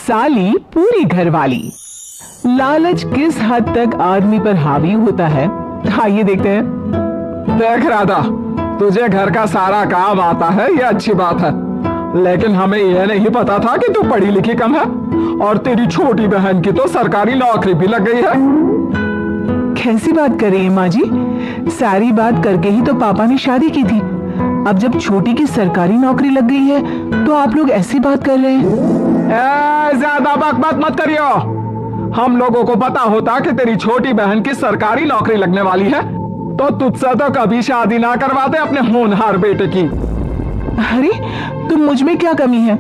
साली पूरी घरवाली। लालच किस हद तक आदमी पर हावी होता है, आइए देखते हैं। देख राधा, तुझे घर का सारा काम आता है, ये अच्छी बात है, लेकिन हमें यह नहीं पता था कि तू पढ़ी लिखी कम है और तेरी छोटी बहन की तो सरकारी नौकरी भी लग गई है। कैसी बात कर रही है माँ जी? सारी बात करके ही तो पापा ने शादी की थी। अब जब छोटी की सरकारी नौकरी लग गई है तो आप लोग ऐसी बात कर रहे हैं। ज्यादा बकबक मत करियो। हम लोगों को पता होता कि तेरी छोटी बहन की सरकारी नौकरी लगने वाली है तो तुझसे तो कभी शादी ना करवाते अपने होनहार बेटे की। अरे तुम मुझ में क्या कमी है?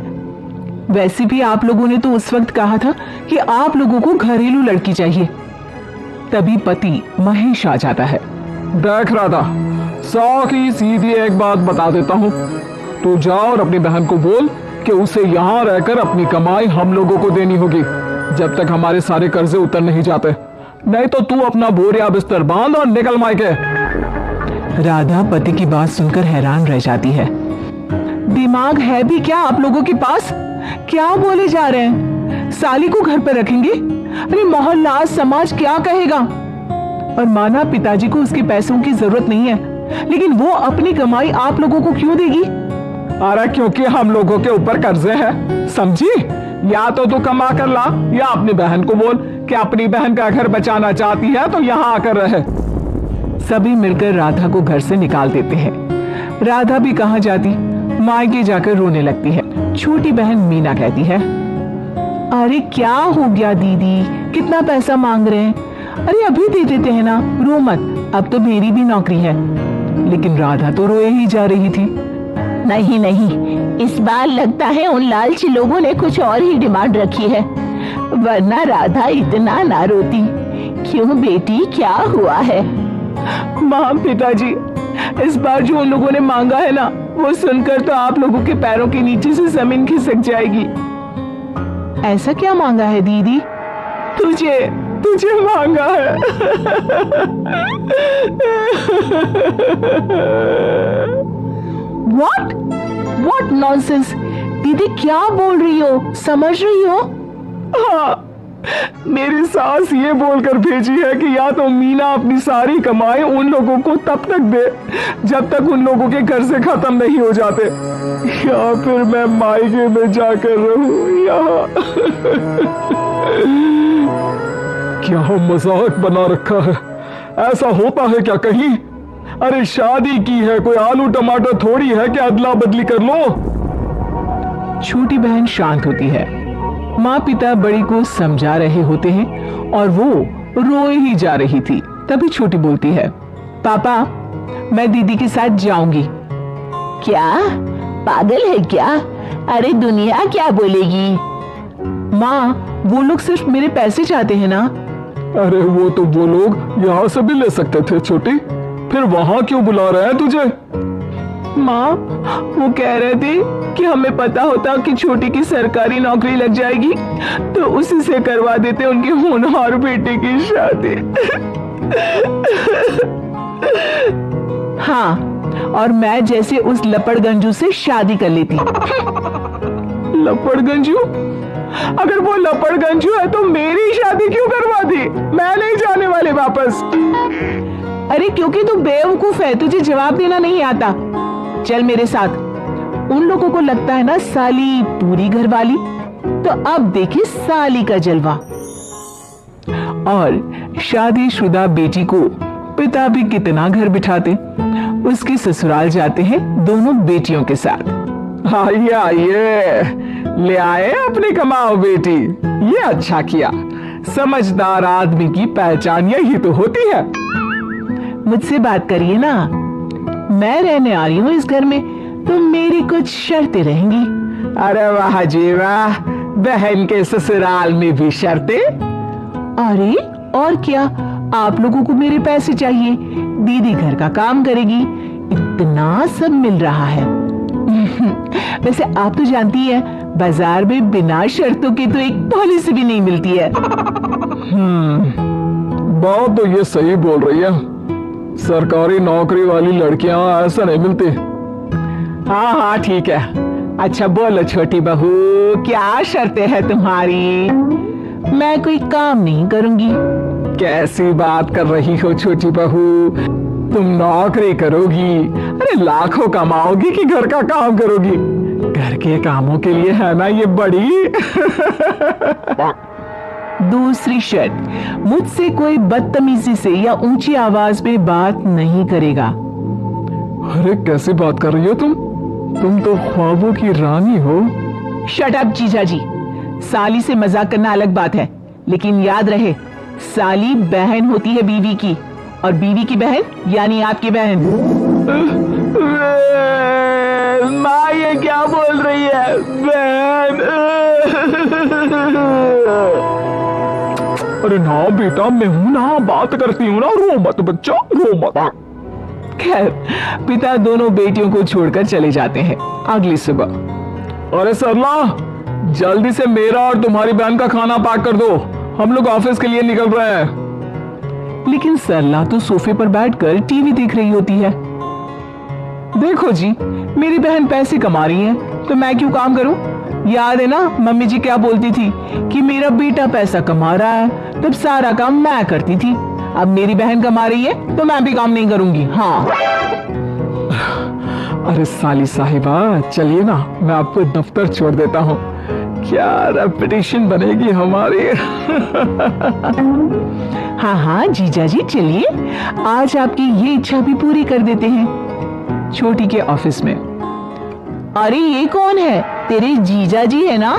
वैसे भी आप लोगों ने तो उस वक्त कहा था कि आप लोगों को घरेलू लड़की चाहिए। तभी पति महेश आ जाता है। देख राधा, 100 की सीधी एक बात बता देता हूँ, तू जा और अपनी बहन को बोल कि उसे यहाँ रहकर अपनी कमाई हम लोगों को देनी होगी जब तक हमारे सारे कर्जे उतर नहीं जाते, नहीं तो तू अपना बोरिया बिस्तर बांध और निकल मायके। राधा पति की बात सुनकर हैरान रह जाती है। दिमाग है भी क्या आप लोगों के पास? क्या बोले जा रहे हैं? साली को घर पर रखेंगे? अरे मोहल्ला समाज क्या कहेगा? और माना पिताजी को उसके पैसों की जरूरत नहीं है, लेकिन वो अपनी कमाई आप लोगों को क्यों देगी? अरे क्योंकि हम लोगों के ऊपर कर्जे हैं, समझी? या तो तू कमा कर ला या अपनी बहन को बोल कि अपनी बहन का घर बचाना चाहती है तो यहाँ आकर रहे। सभी मिलकर राधा को घर से निकाल देते हैं। राधा भी कहाँ जाती, मायके जाकर रोने लगती है। छोटी बहन मीना कहती है, अरे क्या हो गया दीदी, कितना पैसा मांग रहे हैं? अरे अभी दे देते हैं ना, रो मत, अब तो मेरी भी नौकरी है। लेकिन राधा तो रोए ही जा रही थी। नहीं नहीं, इस बार लगता है उन लालची लोगों ने कुछ और ही डिमांड रखी है, वरना राधा इतना ना रोती। क्यों बेटी, क्या हुआ है? माँ पिताजी, इस बार जो उन लोगों ने मांगा है ना, वो सुनकर तो आप लोगों के पैरों के नीचे से जमीन खिसक जाएगी। ऐसा क्या मांगा है दीदी? तुझे तुझे मांगा है। What? What nonsense? दीदी क्या बोल रही हो, समझ रही हो? हाँ, मेरी सास ये बोलकर भेजी है कि या तो मीना अपनी सारी कमाई उन लोगों को तब तक दे जब तक उन लोगों के कर्जे खत्म नहीं हो जाते, या फिर मैं मायके में जाकर रहूं यहाँ। क्या मजाक बना रखा है? ऐसा होता है क्या कहीं? अरे शादी की है, कोई आलू टमाटर थोड़ी है कि अदला बदली कर लो। छोटी बहन शांत होती है। माँ पिता बड़ी को समझा रहे होते हैं और वो रोए ही जा रही थी। तभी छोटी बोलती है, पापा मैं दीदी के साथ जाऊंगी। क्या पागल है क्या? अरे दुनिया क्या बोलेगी? माँ वो लोग सिर्फ मेरे पैसे चाहते हैं ना। अरे वो तो वो लोग यहाँ से भी ले सकते थे छोटी, फिर वहां क्यों बुला रहे हैं तुझे? माँ वो कह रहे थे कि हमें पता होता कि छोटी की सरकारी नौकरी लग जाएगी तो उसी से करवा देते उनके होनहार बेटे की शादी। हाँ, और मैं जैसे उस लपड़गंजू से शादी कर लेती। लपड़गंजू? अगर वो लपड़गंजू है तो मेरी शादी क्यों करवा दी? मैं नहीं जाने वाली वापस। अरे क्योंकि तू बेवकूफ है, तुझे जवाब देना नहीं आता। चल मेरे साथ। उन लोगों को लगता है ना साली पूरी घरवाली, तो अब देखिए साली का जलवा। और शादीशुदा बेटी को पिता भी कितना घर बिठाते। उसके ससुराल जाते हैं दोनों बेटियों के साथ। आइए आइए, ले आए अपनी कमाओ बेटी, ये अच्छा किया। समझदार आदमी की पहचान यही तो होती है। मुझसे बात करिए ना, मैं रहने आ रही हूँ इस घर में, तो मेरी कुछ शर्तें रहेंगी। अरे वाह जी वाह, बहन के ससुराल में भी शर्तें? अरे और क्या, आप लोगों को मेरे पैसे चाहिए, दीदी घर का काम करेगी, इतना सब मिल रहा है। वैसे आप तो जानती है बाजार में बिना शर्तों के तो एक पॉलिसी भी नहीं मिलती है। बात तो ये सही बोल रही है, सरकारी नौकरी वाली लड़कियां ऐसा नहीं मिलती। हाँ हाँ ठीक है, अच्छा बोलो छोटी बहू, क्या शर्तें हैं तुम्हारी? मैं कोई काम नहीं करूंगी। कैसी बात कर रही हो छोटी बहू, तुम नौकरी करोगी? अरे लाखों कमाओगी कि घर का काम करोगी? घर के कामों के लिए है ना ये बड़ी। दूसरी शर्त, मुझसे कोई बदतमीजी से या ऊंची आवाज में बात नहीं करेगा। अरे कैसी बात कर रही हो तुम तो ख्वाबों की रानी हो। शट अप जीजा जी, साली से मजाक करना अलग बात है, लेकिन याद रहे साली बहन होती है बीवी की, और बीवी की बहन यानी आपकी बहन। माँ ये क्या बोल रही है? बहन। अरे ना बेटा, मैं हूं ना, बात करती हूँ ना, रो मत बच्चा, रो मत। खैर, पिता दोनों बेटियों को छोड़कर चले जाते हैं। अगली सुबह, अरे सरला, जल्दी से मेरा और तुम्हारी बहन का खाना पैक कर दो, हम लोग ऑफिस के लिए निकल रहे हैं। लेकिन सरला तो सोफे पर बैठकर टीवी देख रही होती है। देखो जी, मेरी बहन पैसे कमा रही है तो मैं क्यों काम करूं? याद है ना मम्मी जी क्या बोलती थी कि मेरा बेटा पैसा कमा रहा है, तब सारा काम मैं करती थी। अब मेरी बहन कमा रही है तो मैं भी काम नहीं करूंगी। हाँ। अरे साली साहिबा, चलिए ना, मैं आपको दफ्तर छोड़ देता हूँ, क्या रेपुटेशन बनेगी हमारी। हाँ हाँ जीजा जी चलिए, आज आपकी ये इच्छा भी पूरी कर देते हैं। छोटी के ऑफिस में, अरे ये कौन है? तेरे जीजा जी है ना?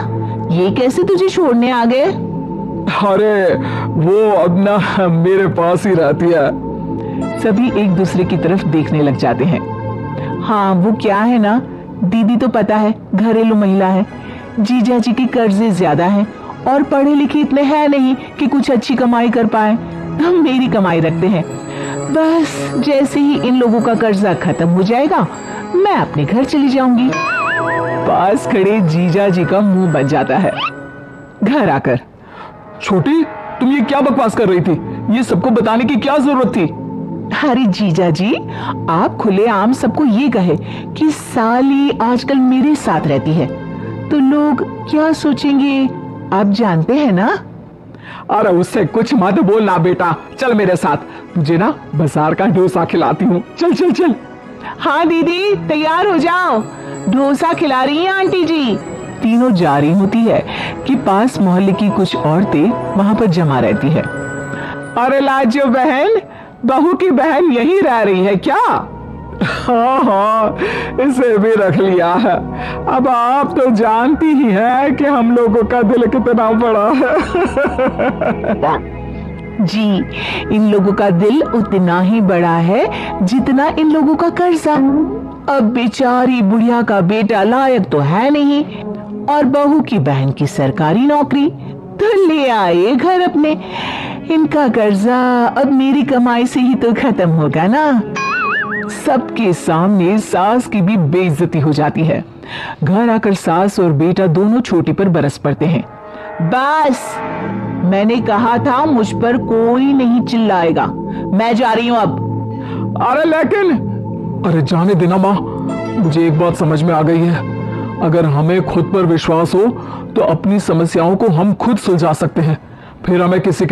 ये कैसे तुझे छोड़ने आ गए? अरे वो अब ना मेरे पास ही रहती है। सभी एक दूसरे की तरफ देखने लग जाते हैं। हाँ वो क्या है ना, दीदी तो पता है घरेलू महिला है, जीजा जी के कर्जे ज्यादा हैं और पढ़े लिखे इतने हैं नहीं कि कुछ अच्छी कमाई कर पाए। हम मेरी कमाई रखते हैं, बस जैसे ही इन लोगों का कर्जा खत्म हो जाएगा मैं अपने घर चली जाऊंगी। पास खड़े जीजा जी का मुंह बन जाता है। घर आकर, छोटी तुम ये क्या बकवास कर रही थी? ये सबको बताने की क्या जरूरत थी? अरे जीजा जी, आप खुलेआम सबको ये कहे कि साली आजकल मेरे साथ रहती है तो लोग क्या सोचेंगे आप जानते हैं ना। अरे उससे कुछ मत बोलना बेटा, चल मेरे साथ, तुझे ना बाजार का डोसा खिलाती हूँ, चल चल चल। हाँ दीदी तैयार हो जाओ, डोसा खिला रही हैं आंटी जी। तीनों जा रही होती है कि पास मोहल्ले की कुछ औरतें वहां पर जमा रहती है। अरे लाजो बहन, बहू की बहन यही रह रही है क्या? हाँ हाँ, इसे भी रख लिया है। अब आप तो जानती ही हैं कि हम लोगों का दिल कितना बड़ा है। जी, इन लोगों का दिल उतना ही बड़ा है जितना इन लोगों का कर्जा। अब बेचारी बुढ़िया का बेटा लायक तो है नहीं और बहू की बहन की सरकारी नौकरी, तो ले आए घर अपने। इनका कर्जा अब मेरी कमाई से ही तो खत्म होगा ना। सबके सामने सास की भी बेइज्जती हो जाती है। घर आकर सास और बेटा दोनों छोटी पर बरस पड़ते हैं। बस, मैंने कहा था मुझ पर कोई नहीं चिल्लाएगा, मैं जा रही हूं अब। अरे लेकिन, अरे जाने देना माँ, मुझे एक बात समझ में आ गई है, अगर हमें खुद पर विश्वास हो तो अपनी समस्याओं को हम खुद सुलझा सकते हैं, फिर हमें किसी